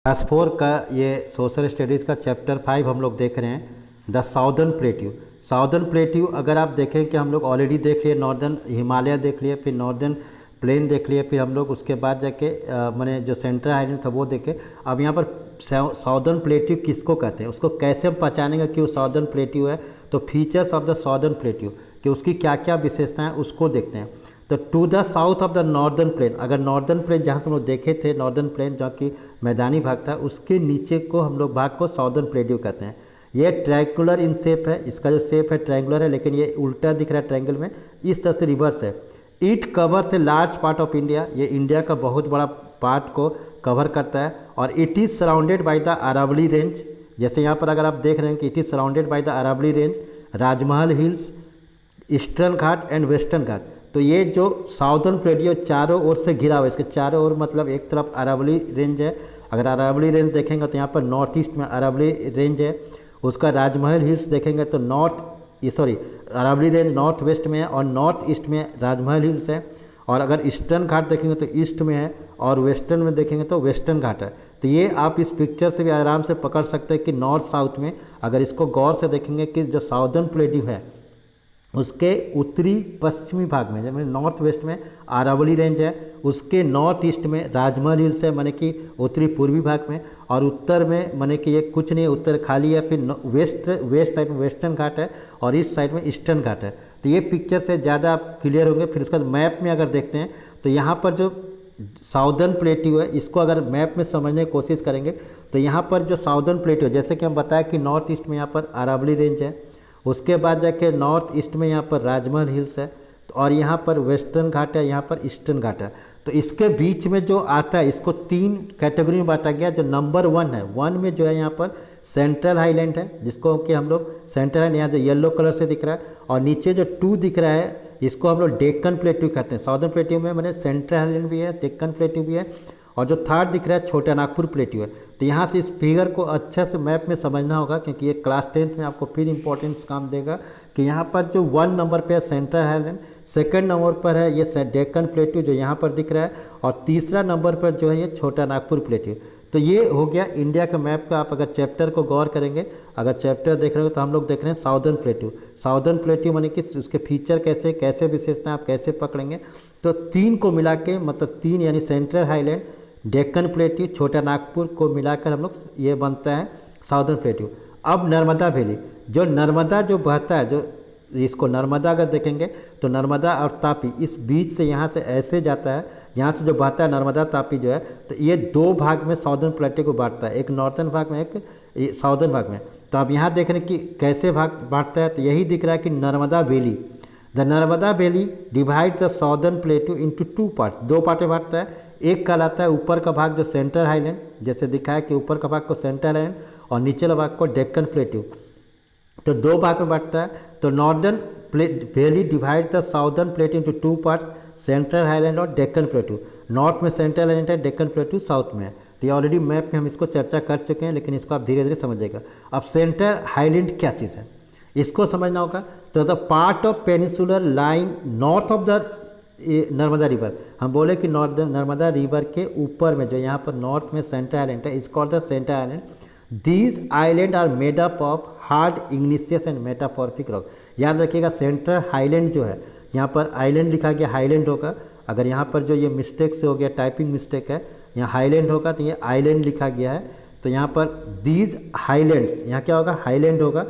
Class 4 का ये social studies का चैप्टर 5 हम लोग देख रहे हैं, the southern plateau. Southern plateau अगर आप देखें कि हम लोग ऑलरेडी देख लिए, नॉर्दर्न हिमालय देख लिए, फिर नॉर्दर्न प्लेन देख लिए, फिर हम लोग उसके बाद जाके मैंने जो सेंट्रल हाईलैंड था वो देखे। अब यहाँ पर साउदर्न प्लेट्यू किसको कहते हैं, उसको कैसे हम पहचानेंगे कि वो साउदर्न प्लेट्यू है। तो features of the southern plateau कि उसकी क्या क्या विशेषताएँ उसको देखते हैं। तो to the south of the northern plain, अगर नॉर्दर्न प्लेन जहाँ से हम लोग देखे थे, नॉर्दर्न प्लेन जो कि मैदानी भाग था, उसके नीचे को हम लोग भाग को साउदर्न प्लेट्यू कहते हैं। ये ट्रायंगुलर इन शेप है, इसका जो शेप है ट्रायंगुलर है, लेकिन ये उल्टा दिख रहा है ट्रायंगल में, इस तरह से रिवर्स है। It covers a large part of India, ये इंडिया का बहुत बड़ा पार्ट को कवर करता है। और it is surrounded by the Aravalli range, जैसे यहाँ पर अगर आप देख रहे हैं कि it is surrounded by the Aravalli range, Rajmahal hills, eastern Ghat and western Ghat. तो ये जो साउदर्न प्लेट्यू चारों ओर से घिरा हुआ है, इसके चारों ओर मतलब एक तरफ अरावली रेंज है, अगर अरावली रेंज देखेंगे तो यहाँ पर नॉर्थ ईस्ट में अरावली रेंज है। उसका राजमहल हिल्स देखेंगे तो अरावली रेंज नॉर्थ वेस्ट में है और नॉर्थ ईस्ट में राजमहल हिल्स है। और अगर ईस्टर्न घाट देखेंगे तो ईस्ट में है और वेस्टर्न में देखेंगे तो वेस्टर्न घाट है। तो ये आप इस पिक्चर से भी आराम से पकड़ सकते हैं कि नॉर्थ साउथ में अगर इसको गौर से देखेंगे कि जो साउदर्न प्लेट्यू है उसके उत्तरी पश्चिमी भाग में, जैसे नॉर्थ वेस्ट में अरावली रेंज है, उसके नॉर्थ ईस्ट में राजमहल हिल्स है माने कि उत्तरी पूर्वी भाग में, और उत्तर में माने कि ये कुछ नहीं, उत्तर खाली है। फिर वेस्ट साइड में वेस्टर्न घाट है और ईस्ट साइड में ईस्टर्न घाट है। तो ये पिक्चर से ज़्यादा आप क्लियर होंगे। फिर उसका मैप में अगर देखते हैं तो यहाँ पर जो साउदर्न प्लेट्यू है, इसको अगर मैप में समझने की कोशिश करेंगे तो यहाँ पर जो साउदर्न प्लेट्यू, जैसे कि हम बताया कि नॉर्थ ईस्ट में यहाँ पर अरावली रेंज है, उसके बाद जाके नॉर्थ ईस्ट में यहाँ पर राजमहल हिल्स है, और यहाँ पर वेस्टर्न घाट है, यहाँ पर ईस्टर्न घाट है। तो इसके बीच में जो आता है इसको 3 कैटेगरी में बांटा गया। जो नंबर 1 है, 1 में जो है यहाँ पर सेंट्रल हाईलैंड है, जिसको कि हम लोग सेंट्रल हाईलैंड यहाँ जो येलो कलर से दिख रहा है, और नीचे जो 2 दिख रहा है इसको हम लोग डेक्कन प्लेट्यू कहते हैं। साउदर्न प्लेट्यू में मैंने सेंट्रल हाईलैंड भी है, डेक्कन प्लेट्यू भी है, और जो 3rd दिख रहा है छोटा नागपुर प्लेट्यू है। तो यहाँ से इस फिगर को अच्छे से मैप में समझना होगा, क्योंकि ये क्लास 10th में आपको फिर इंपॉर्टेंस काम देगा कि यहाँ पर जो 1 नंबर पे है सेंट्रल हाईलैंड, 2nd नंबर पर है ये डेक्कन प्लेट्यू जो यहाँ पर दिख रहा है, और तीसरा नंबर पर जो है ये छोटा नागपुर प्लेट्यू। तो ये हो गया इंडिया के मैप का। आप अगर चैप्टर को गौर करेंगे, अगर चैप्टर देख रहे हो तो हम लोग देख रहे हैं साउदर्न प्लेट्यू। साउदर्न प्लेट्यू माने कि उसके फीचर कैसे विशेषताएं आप कैसे पकड़ेंगे। तो 3 को मिला के, मतलब 3 यानी सेंट्रल हाईलैंड, डेक्कन प्लेट्यू, छोटा नागपुर को मिलाकर हम लोग ये बनता है साउदर्न प्लेट्यू। अब नर्मदा वैली, जो नर्मदा जो बहता है, जो इसको नर्मदा अगर देखेंगे तो नर्मदा और तापी इस बीच से यहाँ से ऐसे जाता है, यहाँ से जो बहता है नर्मदा तापी जो है, तो ये 2 भाग में साउदर्न प्लेट्यू को बांटता है, एक नॉर्थर्न भाग में, एक साउदर्न भाग में। तो अब यहाँ देख रहे हैं कि कैसे भाग बांटता है, तो यही दिख रहा है कि Narmada valley, the Narmada valley divide the southern plateau into 2 part, 2 part में बांटता है। एक कहलाता है ऊपर का भाग जो सेंट्रल हाईलैंड, जैसे दिखा है कि ऊपर का भाग को सेंट्रल हाईलैंड और नीचे वाला भाग को डेक्कन प्लेट्यू। तो 2 भाग में बांटता है। तो northern valley divide the southern plateau into 2 parts, central highland और डेक्कन प्लेट्यू। नॉर्थ में सेंट्रल हाईलैंड है, डेक्कन प्लेट्यू साउथ में है। तो ये ऑलरेडी मैप में हम इसको चर्चा कर चुके हैं, लेकिन इसको आप धीरे धीरे समझिएगा। अब सेंट्रल हाईलैंड क्या चीज़ है इसको समझना होगा। तो the part of peninsular line north of the Narmada river, हम बोले कि नर्मदा रिवर के ऊपर में जो यहाँ पर नॉर्थ में सेंट्रल आइलैंड है, is called the central island. These island are made up of hard igneous and metamorphic rock. याद रखिएगा सेंट्रल हाईलैंड जो है, यहाँ पर आइलैंड लिखा गया, हाईलैंड होगा। अगर यहाँ पर जो ये मिस्टेक से हो गया, टाइपिंग मिस्टेक है, यहाँ हाईलैंड होगा तो ये आइलैंड लिखा गया है। तो यहाँ पर दीज हाईलैंड्स, यहाँ क्या होगा, हाईलैंड होगा।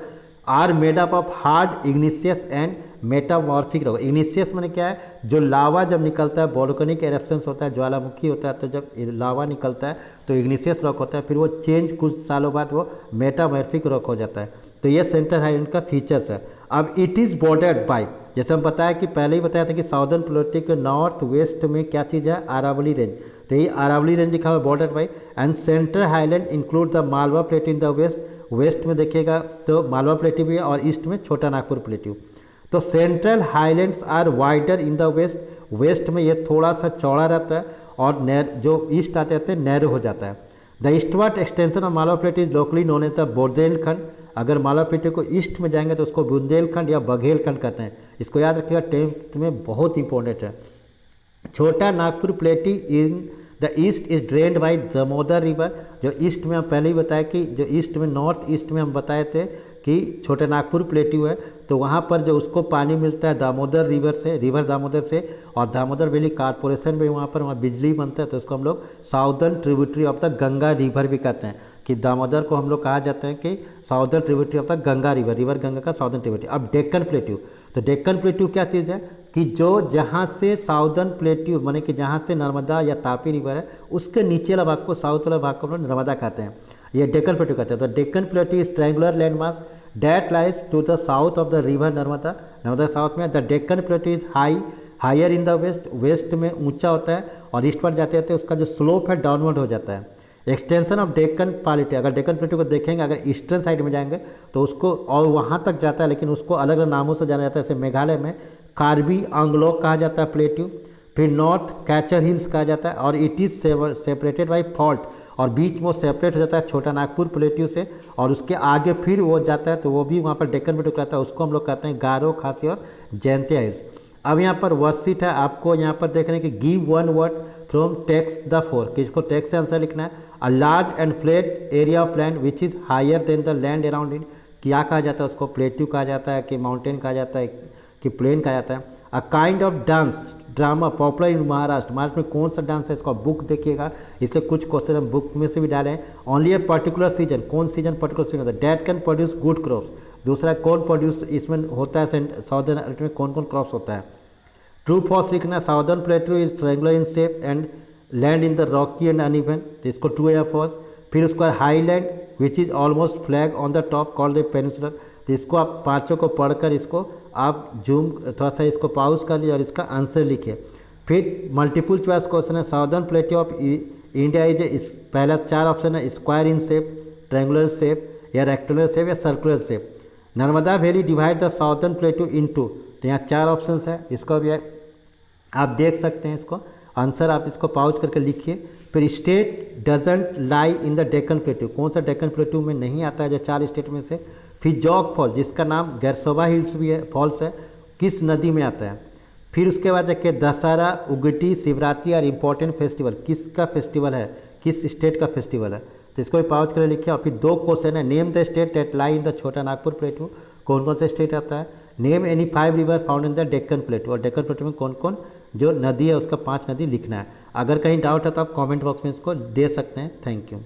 Are made up of hard igneous and metamorphic rock. Igneous मैंने क्या है, जो लावा जब निकलता है, वोल्केनिक एरप्शंस होता है, ज्वालामुखी होता है, तो जब लावा निकलता है तो इग्निशियस रॉक होता है, फिर वो चेंज कुछ सालों बाद वो मेटामॉर्फिक रॉक हो जाता है। तो ये सेंट्रल हाईलैंड का फीचर्स है। अब इट इज़ बॉर्डर्ड बाय, जैसे हम बताया कि पहले ही बताया था कि साउदर्न प्लेट्यू के नॉर्थ वेस्ट में क्या चीज़ है, अरावली रेंज। तो ये अरावली रेंज लिखा हुआ है bordered by. And central highland include the Malwa plateau in the west, west में देखिएगा तो मालवा प्लेट्यू भी है, और ईस्ट में छोटा नागपुर प्लेट्यू। तो central highlands are wider in the west, west में ये थोड़ा सा चौड़ा रहता है, और जो ईस्ट आते आते नैरो हो जाता है। The eastward extension of Malwa plateau is locally known as the Bundelkhand. अगर मालवा प्लेट्यू को ईस्ट में जाएंगे तो उसको बुंदेलखंड या बघेलखंड कहते हैं। इसको याद रखिएगा, 10th में बहुत इंपॉर्टेंट है। छोटा Nagpur plateau in the east is drained by Damodar river. जो ईस्ट में हम पहले ही बताया कि जो ईस्ट में नॉर्थ ईस्ट में हम बताए थे कि छोटे नागपुर प्लेट्यू है, तो वहाँ पर जो उसको पानी मिलता है दामोदर रिवर से, रिवर दामोदर से, और दामोदर वैली कॉरपोरेशन में वहाँ बिजली बनता है, तो उसको हम लोग southern tributary of the Ganga river भी कहते हैं कि दामोदर को हम लोग कहा जाता है कि southern tributary of the Ganga river, river Ganga का साउदर्न ट्रिब्यूटरी। अब डेक्कन प्लेट्यू, तो डेक्कन प्लेट्यू क्या चीज़ है कि जो जहाँ से साउदर्न प्लेट्यू माने कि जहाँ से नर्मदा या तापी रिवर है उसके नीचे वाला भाग को, साउथ वाला भाग को हम लोग नर्मदा कहते हैं, ये डेक्कन प्लेट्यू कहते हैं। तो Deccan plateau is triangular land mass that lies to the south of the river Narmada, Narmada south में। The Deccan plateau is higher in the west, west में ऊंचा होता है और ईस्टवर्ड जाते जाते उसका जो स्लोप है डाउनवर्ड हो जाता है। एक्सटेंशन ऑफ डेक्कन प्लेट्यू, अगर डेक्कन प्लेट्यू को देखेंगे, अगर ईस्टर्न साइड में जाएंगे तो उसको और वहाँ तक जाता है, लेकिन उसको अलग अलग नामों से जाना जाता है। जैसे मेघालय में कार्बी आंग्लोक कहा जाता है प्लेट्यू, फिर नॉर्थ कैचर हिल्स कहा जाता है, और it is separated by fault, और बीच में वो सेपरेट हो जाता है छोटा नागपुर प्लेट्यू से, और उसके आगे फिर वो जाता है तो वो भी वहाँ पर डेक्कन प्लेट्यू कहता है, उसको हम लोग कहते हैं गारो, खासी और जयंतिया हिल्स। अब यहाँ पर वर्कशीट है, आपको यहाँ पर देख रहे हैं कि give one word from text the four, कि इसको टेक्स्ट से आंसर लिखना है। A large and flat area of land which is higher than the land around it, क्या कहा जाता है उसको, प्लेट्यू कहा जाता है कि माउंटेन कहा जाता है कि प्लेन कहा जाता है। A kind of dance drama popular in Maharashtra, Maharashtra में कौन सा डांस है, इसका बुक देखिएगा, इसलिए कुछ क्वेश्चन हम बुक में से भी डाले हैं। ओनली ए पर्टिकुलर सीजन, कौन सीजन पर्टिकुलर सीजन होता है, that can produce good crops, दूसरा कौन प्रोड्यूस इसमें होता है, साउदर्न में कौन कौन क्रॉप्स होता है। ट्रू फॉल्स लिखना, southern plateau is triangular in shape and land in the Rocky and uneven, तो इसको ट्रू या फॉल्स। फिर उसका highland which is almost flag on the top called the peninsular, तो इसको आप पाँचों को पढ़कर इसको आप जूम थोड़ा सा इसको पॉज कर लीजिए और इसका आंसर लिखिए। फिर मल्टीपल चॉइस क्वेश्चन है, southern plateau of India is, पहला 4 ऑप्शन है, square in shape, triangular shape, या रेक्टेंगुलर शेप, या circular shape. Narmada valley divide the southern plateau into, तो यहाँ 4 ऑप्शन है, इसको भी आप देख सकते हैं, इसको आंसर आप इसको पॉज करके लिखिए। फिर state doesn't lie in the Deccan plateau, कौन सा डेक्कन प्लेट्यू में नहीं आता है जो 4 स्टेट में से। फिर जॉग फॉल्स, जिसका नाम गैरसोबा हिल्स भी है, फॉल्स है, किस नदी में आता है। फिर उसके बाद देखिए दशहरा, उगटी, शिवरात्रि और इम्पोर्टेंट फेस्टिवल, किसका फेस्टिवल है, किस स्टेट का फेस्टिवल है, तो इसको भी पॉज कर लिखिए। और फिर 2 क्वेश्चन है, name the state that lie in the छोटा नागपुर प्लेट्यू, कौन कौन से स्टेट आता है। Name any 5 river found in the Deccan plateau, और डेक्कन प्लेट्यू में कौन कौन जो नदी है उसका 5 नदी लिखना है। अगर कहीं डाउट है तो आप कमेंट बॉक्स में इसको दे सकते हैं। Thank you.